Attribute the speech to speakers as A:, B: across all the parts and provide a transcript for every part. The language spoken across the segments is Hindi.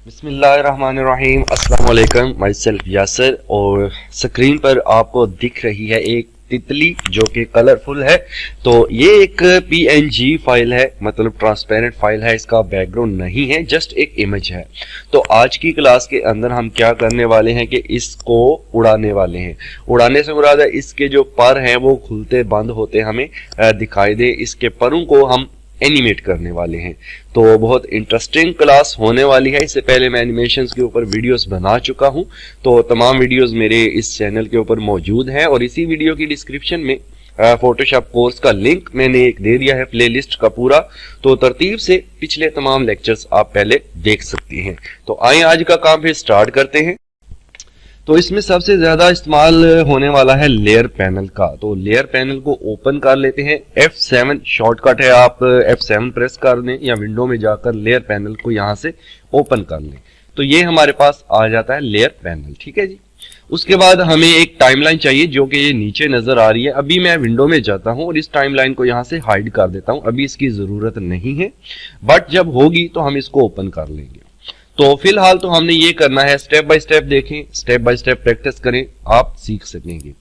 A: बिस्मिल्लाहिर्रहमानिर्रहीम। अस्सलाम वालेकुम। माई सेल्फ यासर और स्क्रीन पर आपको दिख रही है एक तितली जो कि कलरफुल है। तो ये एक PNG फाइल है, मतलब ट्रांसपेरेंट फाइल है। इसका बैकग्राउंड नहीं है, जस्ट एक इमेज है। तो आज की क्लास के अंदर हम क्या करने वाले हैं कि इसको उड़ाने वाले हैं। उड़ाने से मुराद है इसके जो पर हैं वो खुलते बंद होते हमें दिखाई दे। इसके परों को हम एनिमेट करने वाले हैं। तो बहुत इंटरेस्टिंग क्लास होने वाली है। इससे पहले मैं एनिमेशंस के ऊपर वीडियोस बना चुका हूं, तो तमाम वीडियोस मेरे इस चैनल के ऊपर मौजूद हैं और इसी वीडियो की डिस्क्रिप्शन में फोटोशॉप कोर्स का लिंक मैंने एक दे दिया है, प्लेलिस्ट का पूरा। तो तरतीब से पिछले तमाम लेक्चर्स आप पहले देख सकती हैं। तो आइए आज का काम फिर स्टार्ट करते हैं। तो इसमें सबसे ज्यादा इस्तेमाल होने वाला है लेयर पैनल का। तो लेयर पैनल को ओपन कर लेते हैं। F7 शॉर्टकट है, आप F7 प्रेस कर लें या विंडो में जाकर लेयर पैनल को यहां से ओपन कर लें। तो ये हमारे पास आ जाता है लेयर पैनल, ठीक है जी। उसके बाद हमें एक टाइमलाइन चाहिए जो कि ये नीचे नजर आ रही है। अभी मैं विंडो में जाता हूं और इस टाइमलाइन को यहां से हाइड कर देता हूं, अभी इसकी जरूरत नहीं है, बट जब होगी तो हम इसको ओपन कर लेंगे। तो फिलहाल तो हमने ये करना है, स्टेप बाय स्टेप देखें, स्टेप बाय स्टेप प्रैक्टिस करें, आप सीख सकेंगे।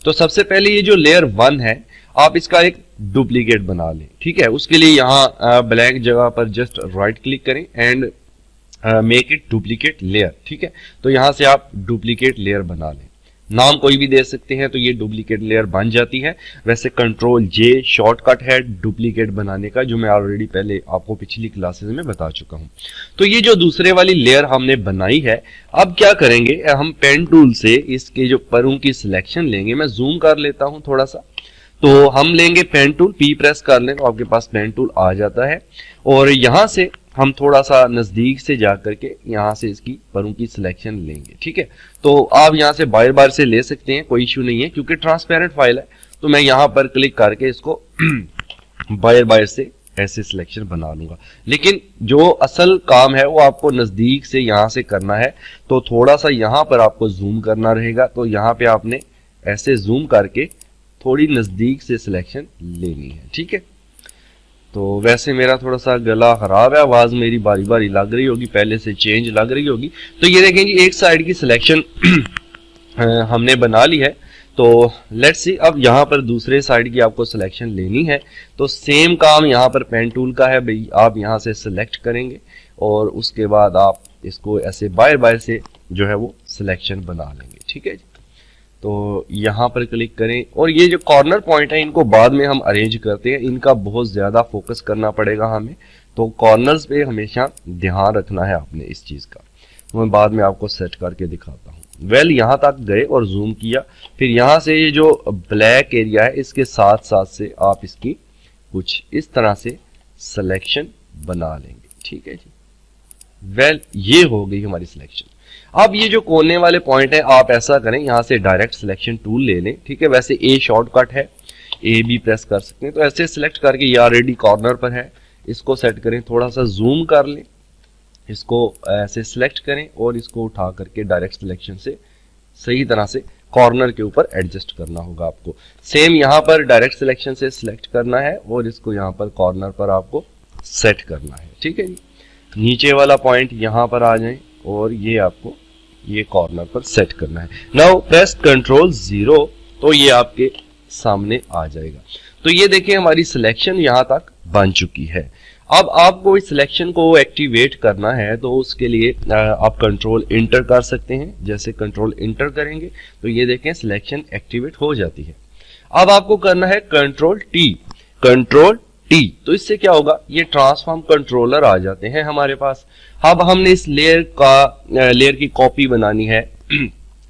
A: तो सबसे पहले ये जो लेयर 1 है, आप इसका एक डुप्लीकेट बना लें, ठीक है। उसके लिए यहाँ ब्लैंक जगह पर जस्ट राइट क्लिक करें and make it duplicate layer, ठीक है। तो यहां से आप डुप्लीकेट लेयर बना लें, नाम कोई भी दे सकते हैं, तो ये डुप्लीकेट लेयर बन जाती है। वैसे Ctrl+J शॉर्टकट है डुप्लीकेट बनाने का, जो मैं ऑलरेडी पहले आपको पिछली क्लासेस में बता चुका हूं। तो ये जो दूसरे वाली लेयर हमने बनाई है, अब क्या करेंगे, हम पेन टूल से इसके जो परों की सिलेक्शन लेंगे। मैं जूम कर लेता हूं थोड़ा सा। तो हम लेंगे पेन टूल, P प्रेस कर लें तो आपके पास पेन टूल आ जाता है और यहां से हम थोड़ा सा नजदीक से जाकर के यहां से इसकी परों की सिलेक्शन लेंगे, ठीक है। तो आप यहां से बार बार से ले सकते हैं, कोई इश्यू नहीं है, क्योंकि ट्रांसपेरेंट फाइल है। तो मैं यहां पर क्लिक करके इसको बार बार से ऐसे सिलेक्शन बना लूंगा। लेकिन जो असल काम है वो आपको नजदीक से यहां से करना है, तो थोड़ा सा यहां पर आपको जूम करना रहेगा। तो यहां पे आपने ऐसे जूम करके थोड़ी नजदीक से सिलेक्शन लेनी है, ठीक है। तो वैसे मेरा थोड़ा सा गला खराब है, आवाज मेरी बारी बारी लग रही होगी, पहले से चेंज लग रही होगी। तो ये देखें जी, एक साइड की सिलेक्शन हमने बना ली है। तो लेट्स सी, अब यहाँ पर दूसरे साइड की आपको सिलेक्शन लेनी है। तो सेम काम यहाँ पर पेन टूल का है भाई, आप यहाँ से सिलेक्ट करेंगे और उसके बाद आप इसको ऐसे बार बार से जो है वो सिलेक्शन बना लेंगे, ठीक है जी। तो यहाँ पर क्लिक करें और ये जो कॉर्नर पॉइंट है इनको बाद में हम अरेंज करते हैं, इनका बहुत ज्यादा फोकस करना पड़ेगा हमें। तो कॉर्नर्स पे हमेशा ध्यान रखना है आपने इस चीज का। तो मैं बाद में आपको सेट करके दिखाता हूँ। वेल यहाँ तक गए और जूम किया, फिर यहाँ से ये जो ब्लैक एरिया है इसके साथ साथ से आप इसकी कुछ इस तरह से सिलेक्शन बना लेंगे, ठीक है जी। वेल ये हो गई हमारी सिलेक्शन। अब ये जो कोने वाले पॉइंट है, आप ऐसा करें, यहां से डायरेक्ट सिलेक्शन टूल ले लें, ठीक है। वैसे ए शॉर्टकट है, ए भी प्रेस कर सकते हैं। तो ऐसे सिलेक्ट करके ये ऑलरेडी कॉर्नर पर है, इसको सेट करें, थोड़ा सा जूम कर लें, इसको ऐसे सिलेक्ट करें और इसको उठा करके डायरेक्ट सिलेक्शन से सही तरह से कॉर्नर के ऊपर एडजस्ट करना होगा आपको। सेम यहाँ पर डायरेक्ट सिलेक्शन से सिलेक्ट करना है और इसको यहाँ पर कॉर्नर पर आपको सेट करना है, ठीक है जी। नीचे वाला पॉइंट यहाँ पर आ जाए और ये आपको ये कॉर्नर पर सेट करना है। नाउ प्रेस Ctrl+0, तो ये आपके सामने आ जाएगा। तो ये देखिए हमारी सिलेक्शन यहाँ तक बन चुकी है। अब आपको इस सिलेक्शन को एक्टिवेट करना है, तो उसके लिए आप कंट्रोल इंटर कर सकते हैं। जैसे कंट्रोल इंटर करेंगे तो ये देखें सिलेक्शन एक्टिवेट हो जाती है। अब आपको करना है Ctrl+T, Ctrl+T, तो इससे क्या होगा, ये ट्रांसफॉर्म कंट्रोलर आ जाते हैं हमारे पास। अब हमने इस लेयर की कॉपी बनानी है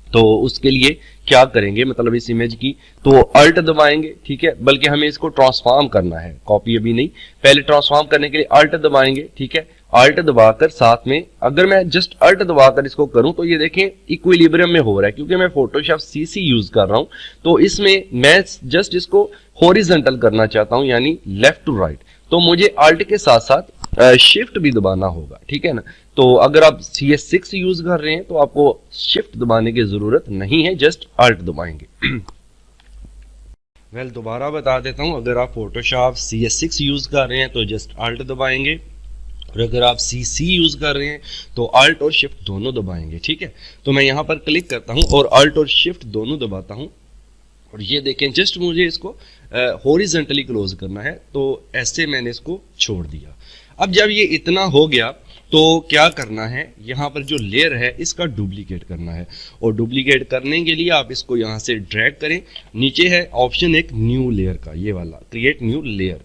A: तो उसके लिए क्या करेंगे, मतलब इस इमेज की, तो अल्ट दबाएंगे, ठीक है। बल्कि हमें इसको ट्रांसफॉर्म करना है, कॉपी अभी नहीं, पहले ट्रांसफॉर्म करने के लिए अल्ट दबाएंगे, ठीक है। अल्ट दबाकर साथ में, अगर मैं जस्ट अल्ट दबाकर इसको करूं तो ये देखें इक्विलिब्रियम में हो रहा है, क्योंकि मैं फोटोशॉप CC यूज कर रहा हूं। तो इसमें मैं जस्ट इसको हॉरिजॉन्टल करना चाहता हूं, यानी लेफ्ट टू राइट। तो मुझे अल्ट के साथ साथ शिफ्ट भी दबाना होगा, ठीक है ना। तो अगर आप CS6 यूज कर रहे हैं तो आपको शिफ्ट दबाने की जरूरत नहीं है, जस्ट अल्ट दबाएंगे। वेल दोबारा बता देता हूं, अगर आप फोटोशॉप CS6 यूज कर रहे हैं तो जस्ट अल्ट दबाएंगे और अगर आप CC यूज कर रहे हैं तो अल्ट और शिफ्ट दोनों दबाएंगे, ठीक है। तो मैं यहाँ पर क्लिक करता हूँ और अल्ट और शिफ्ट दोनों दबाता हूँ और ये देखें जस्ट मुझे इसको हॉरिजॉन्टली क्लोज करना है, तो ऐसे मैंने इसको छोड़ दिया। अब जब ये इतना हो गया तो क्या करना है, यहाँ पर जो लेयर है इसका डुप्लीकेट करना है और डुप्लीकेट करने के लिए आप इसको यहाँ से ड्रैग करें, नीचे है ऑप्शन एक न्यू लेयर का, ये वाला क्रिएट न्यू लेयर,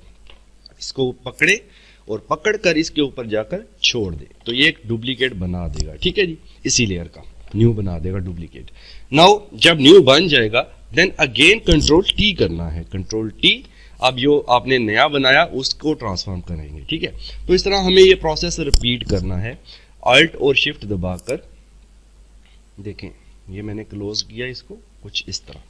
A: इसको पकड़े और पकड़कर इसके ऊपर जाकर छोड़ दे तो ये एक डुप्लीकेट बना देगा, ठीक है जी। इसी लेयर का न्यू बना देगा डुप्लीकेट। नाउ जब न्यू बन जाएगा देन अगेन कंट्रोल T करना है, कंट्रोल T। अब जो आपने नया बनाया उसको ट्रांसफॉर्म करेंगे, ठीक है। तो इस तरह हमें ये प्रोसेस रिपीट करना है, अल्ट और शिफ्ट दबाकर। देखें ये मैंने क्लोज किया इसको कुछ इस तरह,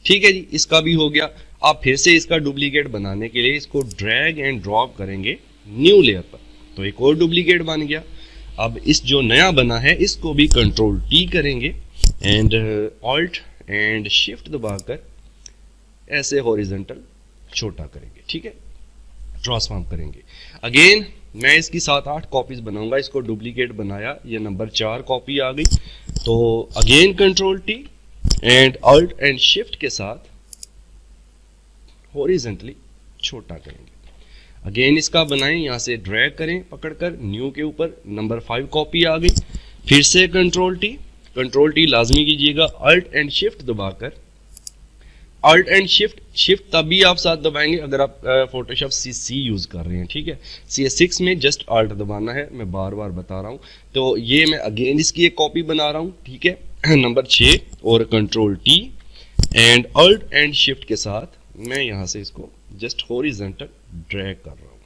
A: ठीक है जी। इसका भी हो गया। आप फिर से इसका डुप्लीकेट बनाने के लिए इसको ड्रैग एंड ड्रॉप करेंगे न्यू लेयर पर, तो एक और डुप्लीकेट बन गया। अब इस जो नया बना है इसको भी कंट्रोल T करेंगे एंड अल्ट एंड शिफ्ट दबाकर ऐसे हॉरिजॉन्टल छोटा करेंगे, ठीक है, ट्रांसफॉर्म करेंगे। अगेन मैं इसकी 7-8 कॉपीज बनाऊंगा, इसको डुप्लीकेट बनाया, ये नंबर 4 कॉपी आ गई। तो again control T and alt and shift के साथ हॉरिजॉन्टली छोटा करेंगे। अगेन इसका बनाएं, यहां से ड्रैग करें पकड़कर न्यू के ऊपर, नंबर 5 कॉपी आ गई। फिर से कंट्रोल T लाजमी कीजिएगा, अल्ट एंड शिफ्ट दबाकर, अल्ट एंड शिफ्ट तभी आप साथ दबाएंगे अगर आप फोटोशॉप CC यूज कर रहे हैं, ठीक है। CS6 में जस्ट अल्ट दबाना है, मैं बार बार बता रहा हूं। तो ये मैं अगेन इसकी एक कॉपी बना रहा हूं, ठीक है, नंबर 6 और control T and alt and shift के साथ मैं यहां से इसको जस्ट हॉरिजॉन्टल ड्रैग कर रहा हूं,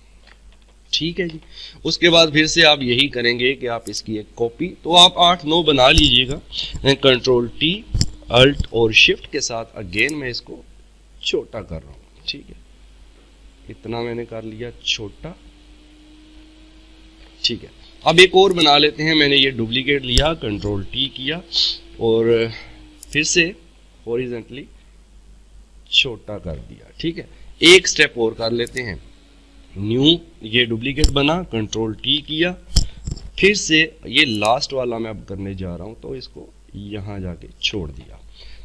A: ठीक है जी। उसके बाद फिर से आप यही करेंगे कि आप इसकी एक कॉपी, तो आप 8-9 बना लीजिएगा। कंट्रोल T अल्ट और शिफ्ट के साथ अगेन मैं इसको छोटा कर रहा हूं, ठीक है। इतना मैंने कर लिया छोटा, ठीक है। अब एक और बना लेते हैं। मैंने ये डुप्लीकेट लिया, कंट्रोल T किया और फिर से हॉरिजॉन्टली छोटा कर दिया, ठीक है। एक स्टेप और कर लेते हैं, न्यू, ये डुप्लीकेट बना, कंट्रोल T किया, फिर से ये लास्ट वाला मैं अब करने जा रहा हूं, तो इसको यहां जाके छोड़ दिया।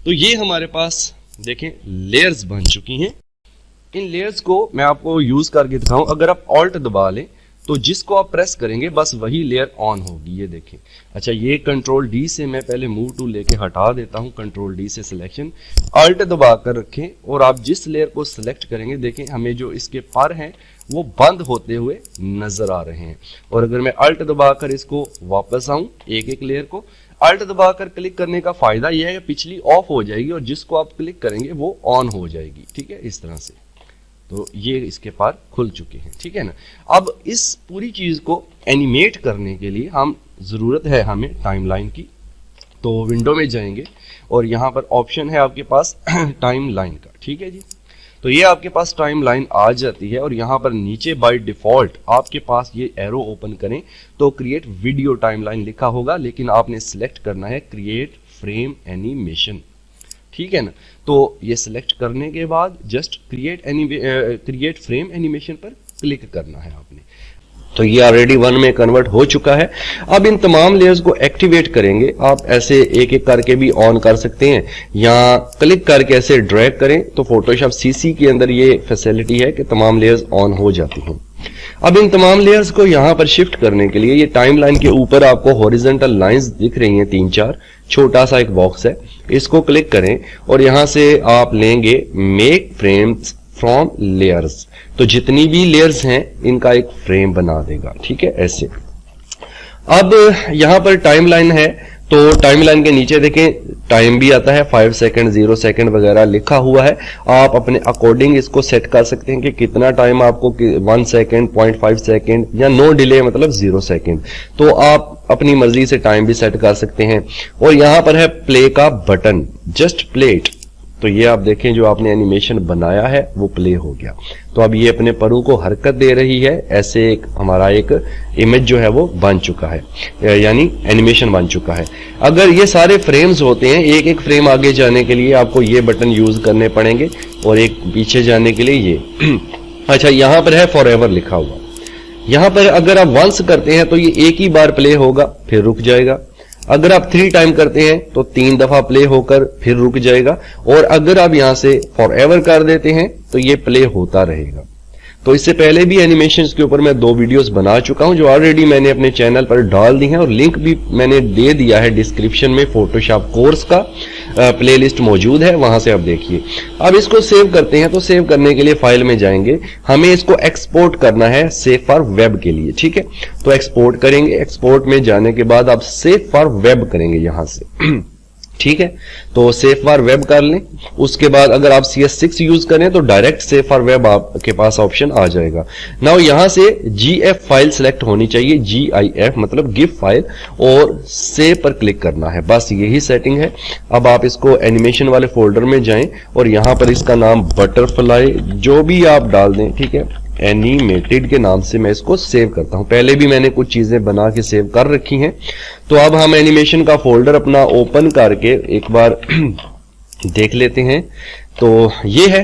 A: तो ये हमारे पास देखें लेयर्स बन चुकी हैं। इन लेयर्स को मैं आपको यूज करके दिखाऊं, अगर आप ऑल्ट दबा लें तो जिसको आप प्रेस करेंगे बस वही लेयर ऑन होगी, ये देखें। अच्छा, ये कंट्रोल D से मैं पहले मूव टूल लेके हटा देता हूं, कंट्रोल D से सिलेक्शन, अल्ट दबा कर रखें और आप जिस लेयर को सिलेक्ट करेंगे देखें हमें जो इसके पर हैं वो बंद होते हुए नजर आ रहे हैं। और अगर मैं अल्ट दबाकर इसको वापस आऊं, एक एक लेयर को अल्ट दबाकर क्लिक करने का फायदा यह है कि पिछली ऑफ हो जाएगी और जिसको आप क्लिक करेंगे वो ऑन हो जाएगी, ठीक है, इस तरह से। तो ये इसके पार खुल चुके हैं, ठीक है ना। अब इस पूरी चीज को एनिमेट करने के लिए जरूरत है हमें टाइमलाइन की। तो विंडो में जाएंगे और यहाँ पर ऑप्शन है आपके पास टाइमलाइन का, ठीक है जी। तो ये आपके पास टाइमलाइन आ जाती है और यहाँ पर नीचे बाय डिफॉल्ट आपके पास ये एरो ओपन करें तो क्रिएट वीडियो टाइमलाइन लिखा होगा, लेकिन आपने सिलेक्ट करना है क्रिएट फ्रेम एनिमेशन, ठीक है ना। तो ये सिलेक्ट करने के बाद जस्ट क्रिएट फ्रेम एनिमेशन पर क्लिक करना है आपने। तो ये ऑलरेडी 1 में कन्वर्ट हो चुका है। अब इन तमाम लेयर्स को एक्टिवेट करेंगे। आप ऐसे एक एक करके भी ऑन कर सकते हैं या क्लिक करके ऐसे ड्रैग करें तो फोटोशॉप CC के अंदर ये फैसिलिटी है कि तमाम लेयर्स ऑन हो जाती हैं। अब इन तमाम लेयर्स को यहाँ पर शिफ्ट करने के लिए ये टाइमलाइन के ऊपर आपको हॉरिजॉन्टल लाइंस दिख रही हैं 3-4, छोटा सा एक बॉक्स है, इसको क्लिक करें और यहाँ से आप लेंगे मेक फ्रेम्स फ्रॉम लेयर्स। तो जितनी भी लेयर्स हैं इनका एक फ्रेम बना देगा, ठीक है, ऐसे। अब यहां पर टाइमलाइन है तो टाइमलाइन के नीचे देखें टाइम भी आता है, 5 सेकंड 0 सेकंड वगैरह लिखा हुआ है। आप अपने अकॉर्डिंग इसको सेट कर सकते हैं कि कितना टाइम आपको, 1 सेकंड, 0.5 सेकंड या नो डिले मतलब 0 सेकंड। तो आप अपनी मर्जी से टाइम भी सेट कर सकते हैं। और यहां पर है प्ले का बटन, जस्ट प्ले इट। तो ये आप देखें जो आपने एनिमेशन बनाया है वो प्ले हो गया। तो अब ये अपने परों को हरकत दे रही है, ऐसे एक हमारा एक इमेज जो है वो बन चुका है, यानी एनिमेशन बन चुका है। अगर ये सारे फ्रेम्स होते हैं, एक एक फ्रेम आगे जाने के लिए आपको ये बटन यूज करने पड़ेंगे और एक पीछे जाने के लिए ये अच्छा, यहां पर है फॉरएवर लिखा हुआ। यहाँ पर अगर आप वंस करते हैं तो ये एक ही बार प्ले होगा फिर रुक जाएगा। अगर आप 3 टाइम करते हैं तो 3 दफा प्ले होकर फिर रुक जाएगा। और अगर आप यहां से फॉर एवर कर देते हैं तो ये प्ले होता रहेगा। तो इससे पहले भी एनिमेशंस के ऊपर मैं 2 वीडियोस बना चुका हूं जो ऑलरेडी मैंने अपने चैनल पर डाल दी हैं और लिंक भी मैंने दे दिया है डिस्क्रिप्शन में। फोटोशॉप कोर्स का प्लेलिस्ट मौजूद है, वहां से आप देखिए। अब इसको सेव करते हैं तो सेव करने के लिए फाइल में जाएंगे, हमें इसको एक्सपोर्ट करना है सेव फॉर वेब के लिए, ठीक है। तो एक्सपोर्ट करेंगे, एक्सपोर्ट में जाने के बाद आप सेव फॉर वेब करेंगे यहां से ठीक है। तो सेव फॉर वेब कर लें। उसके बाद अगर आप CS6 यूज करें तो डायरेक्ट सेव फॉर वेब आपके पास ऑप्शन आ जाएगा। नाउ यहां से GIF फाइल सिलेक्ट होनी चाहिए, GIF मतलब गिफ फाइल, और सेव पर क्लिक करना है, बस यही सेटिंग है। अब आप इसको एनिमेशन वाले फोल्डर में जाएं और यहां पर इसका नाम बटरफ्लाई जो भी आप डाल दें, ठीक है, एनिमेटेड के नाम से मैं इसको सेव करता हूं। पहले भी मैंने कुछ चीजें बना के सेव कर रखी हैं। तो अब हम एनिमेशन का फोल्डर अपना ओपन करके एक बार देख लेते हैं। तो ये है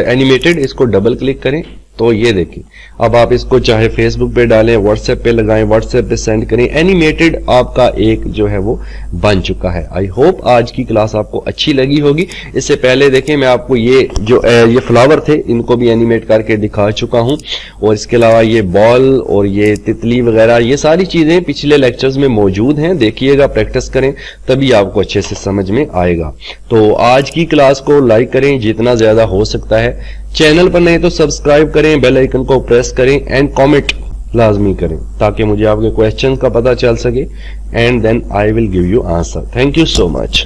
A: एनिमेटेड, इसको डबल क्लिक करें तो ये देखिए। अब आप इसको चाहे फेसबुक पे डालें, व्हाट्सएप पे लगाएं, व्हाट्सएप पे सेंड करें, एनिमेटेड आपका एक जो है वो बन चुका है। आई होप आज की क्लास आपको अच्छी लगी होगी। इससे पहले देखें मैं आपको ये जो ये फ्लावर थे इनको भी एनिमेट करके दिखा चुका हूं, और इसके अलावा ये बॉल और ये तितली वगैरह ये सारी चीजें पिछले लेक्चर्स में मौजूद हैं। देखिएगा, प्रैक्टिस करें, तभी आपको अच्छे से समझ में आएगा। तो आज की क्लास को लाइक करें जितना ज्यादा हो सकता है। चैनल पर नहीं तो सब्सक्राइब करें, बेल आइकन को प्रेस करें एंड कमेंट लाजमी करें ताकि मुझे आपके क्वेश्चन का पता चल सके, and then I will give you answer. Thank you so much.